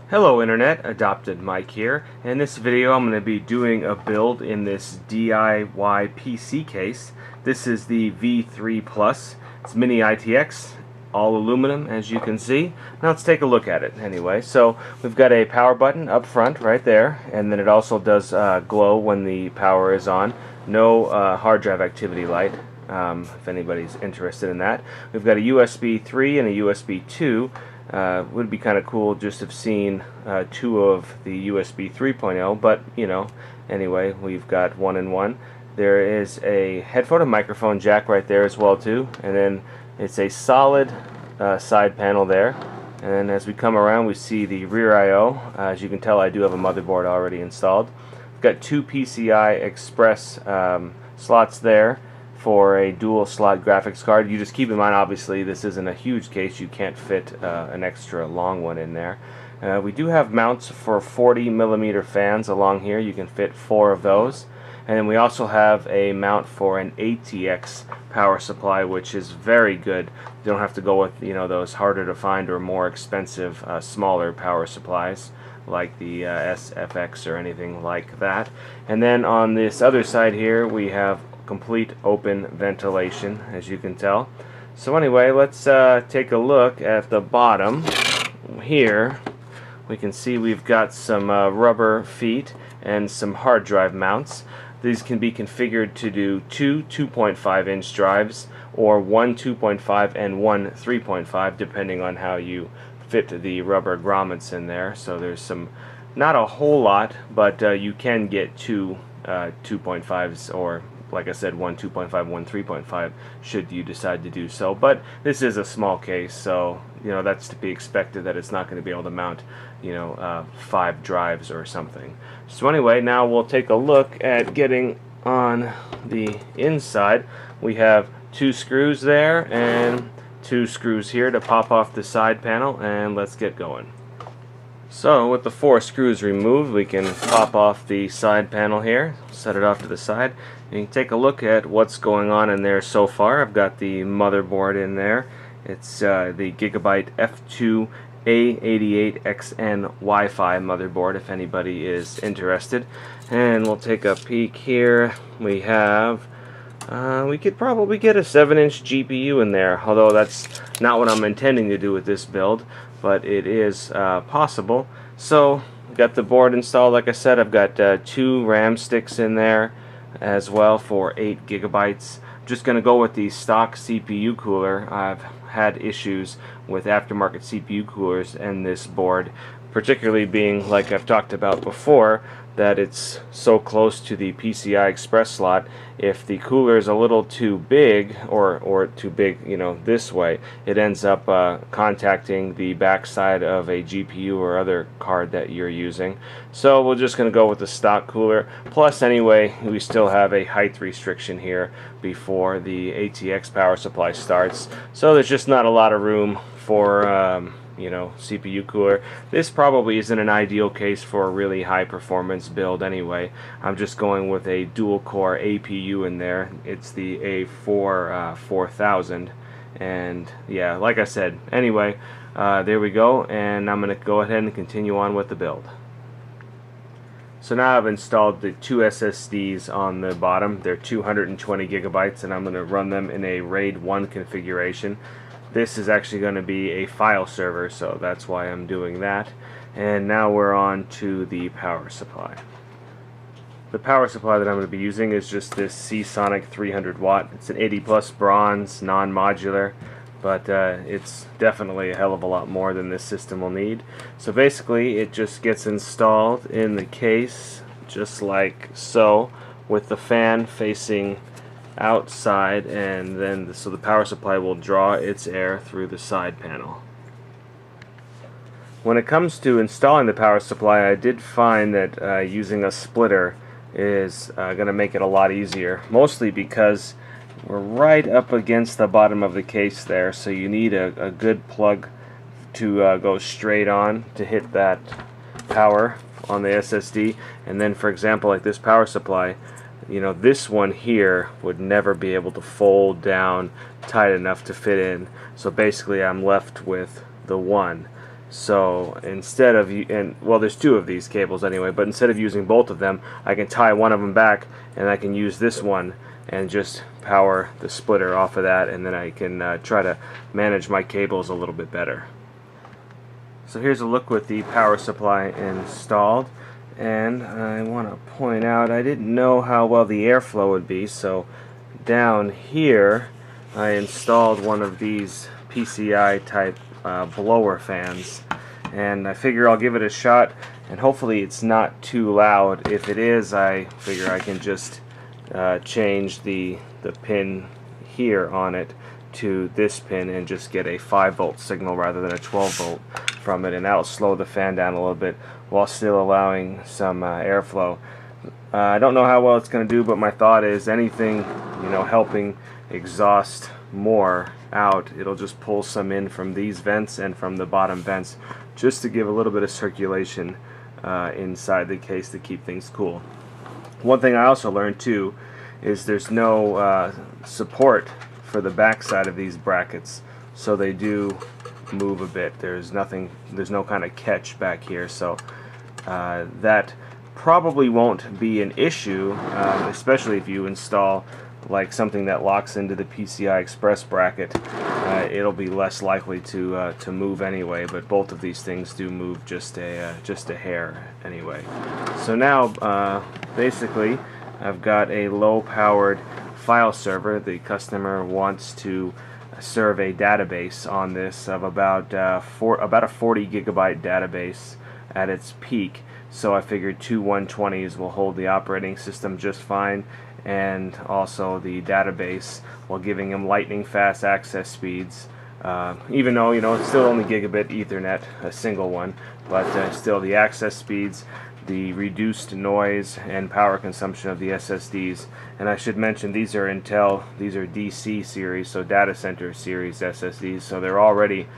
Hello Internet, AdoptedMike here. In this video I'm going to be doing a build in this DIY PC case. This is the V3 Plus. It's mini ITX, all aluminum as you can see. Now let's take a look at it anyway. So we've got a power button up front right there, and then it also does glow when the power is on. No hard drive activity light. If anybody's interested in that. We've got a USB 3 and a USB 2. Would be kind of cool just to have seen two of the USB 3.0, but you know, anyway, we've got one and one. There is a headphone and microphone jack right there as well too, and then it's a solid side panel there. And then as we come around, we see the rear I/O. As you can tell, I do have a motherboard already installed. We've got two PCI Express slots there for a dual slot graphics card. You just keep in mind, obviously this isn't a huge case, you can't fit an extra long one in there. We do have mounts for 40mm fans along here. You can fit 4 of those. And then we also have a mount for an ATX power supply, which is very good. You don't have to go with, you know, those harder to find or more expensive smaller power supplies like the SFX or anything like that. And then on this other side here we have complete open ventilation, as you can tell. So anyway, let's take a look at the bottom here. We can see we've got some rubber feet and some hard drive mounts. These can be configured to do two 2.5-inch drives or one 2.5 and one 3.5, depending on how you fit the rubber grommets in there. So there's some, not a whole lot, but you can get two 2.5s, or like I said, one 2.5, one 3.5, should you decide to do so. But this is a small case, so you know that's to be expected that it's not going to be able to mount, you know, 5 drives or something. So anyway, now we'll take a look at getting on the inside. We have 2 screws there and 2 screws here to pop off the side panel, and let's get going. So with the 4 screws removed, we can pop off the side panel here, set it off to the side. You can take a look at what's going on in there so far. I've got the motherboard in there. It's the Gigabyte F2 A88XN Wi-Fi motherboard, if anybody is interested. And we'll take a peek here. We have we could probably get a 7-inch GPU in there, although that's not what I'm intending to do with this build, but it is possible. So we've got the board installed. Like I said, I've got 2 RAM sticks in there as well for 8 gigabytes. I'm just going to go with the stock CPU cooler. I've had issues with aftermarket CPU coolers and this board, particularly being, like I've talked about before, that it's so close to the PCI Express slot. If the cooler is a little too big, or too big, you know, this way, it ends up contacting the backside of a GPU or other card that you're using. So we're just going to go with the stock cooler. Plus, anyway, we still have a height restriction here before the ATX power supply starts. So there's just not a lot of room for you know, CPU cooler. This probably isn't an ideal case for a really high performance build anyway. I'm just going with a dual core APU in there. It's the A4 4000, and yeah, like I said, anyway, there we go, and I'm going to go ahead and continue on with the build. So now I've installed the 2 SSDs on the bottom. They're 220 gigabytes, and I'm going to run them in a RAID 1 configuration. This is actually going to be a file server, so that's why I'm doing that. And now we're on to the power supply. The power supply that I'm going to be using is just this Seasonic 300 watt. It's an 80 plus bronze, non-modular, but it's definitely a hell of a lot more than this system will need. So basically it just gets installed in the case just like so, with the fan facing outside, and then so the power supply will draw its air through the side panel. When it comes to installing the power supply, I did find that using a splitter is going to make it a lot easier, mostly because we're right up against the bottom of the case there, so you need a good plug to go straight on to hit that power on the SSD. And then, for example, like this power supply, you know, this one here would never be able to fold down tight enough to fit in. So basically I'm left with the one. So instead of, well, there's two of these cables anyway, but instead of using both of them, I can tie one of them back, and I can use this one and just power the splitter off of that, and then I can try to manage my cables a little bit better. So here's a look with the power supply installed, and I want to point out I didn't know how well the airflow would be, so down here I installed one of these PCI type blower fans, and I figure I'll give it a shot, and hopefully it's not too loud. If it is, I figure I can just change the pin here on it to this pin and just get a 5-volt signal rather than a 12-volt from it, and that'll slow the fan down a little bit while still allowing some airflow. I don't know how well it's going to do, but my thought is anything, you know, helping exhaust more out, it'll just pull some in from these vents and from the bottom vents just to give a little bit of circulation inside the case to keep things cool. One thing I also learned too is there's no support for the back side of these brackets, so they do move a bit. There's no kind of catch back here, so that probably won't be an issue, especially if you install like something that locks into the PCI Express bracket. It'll be less likely to move anyway, but both of these things do move just a hair anyway. So now basically I've got a low-powered file server. The customer wants to serve a database on this of about a 40 gigabyte database at its peak, so I figured two 120s will hold the operating system just fine, and also the database, while giving them lightning fast access speeds, even though, you know, it's still only gigabit Ethernet, a single one, but still the access speeds, the reduced noise and power consumption of the SSDs. And I should mention these are Intel, these are DC series, so data center series SSDs, so they're already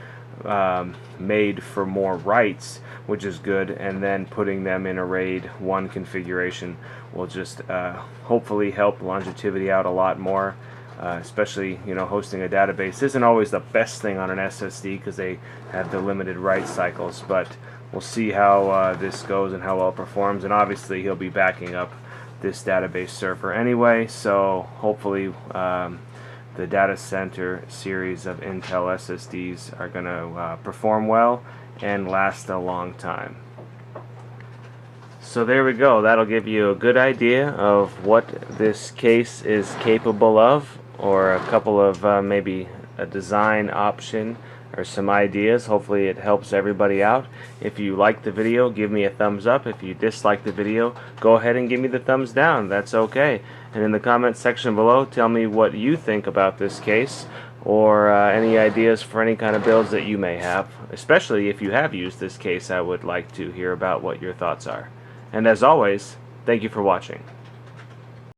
made for more writes, which is good, and then putting them in a RAID 1 configuration will just hopefully help longevity out a lot more, especially, you know, hosting a database isn't always the best thing on an SSD because they have the limited write cycles, but we'll see how this goes and how well it performs. And obviously he'll be backing up this database server anyway, so hopefully the data center series of Intel SSDs are going to perform well and last a long time. So there we go. That'll give you a good idea of what this case is capable of, or a couple of maybe a design option or some ideas. Hopefully it helps everybody out. If you like the video, give me a thumbs up. If you dislike the video, go ahead and give me the thumbs down. That's okay. And in the comments section below, tell me what you think about this case, or any ideas for any kind of builds that you may have. Especially if you have used this case, I would like to hear about what your thoughts are. And as always, thank you for watching.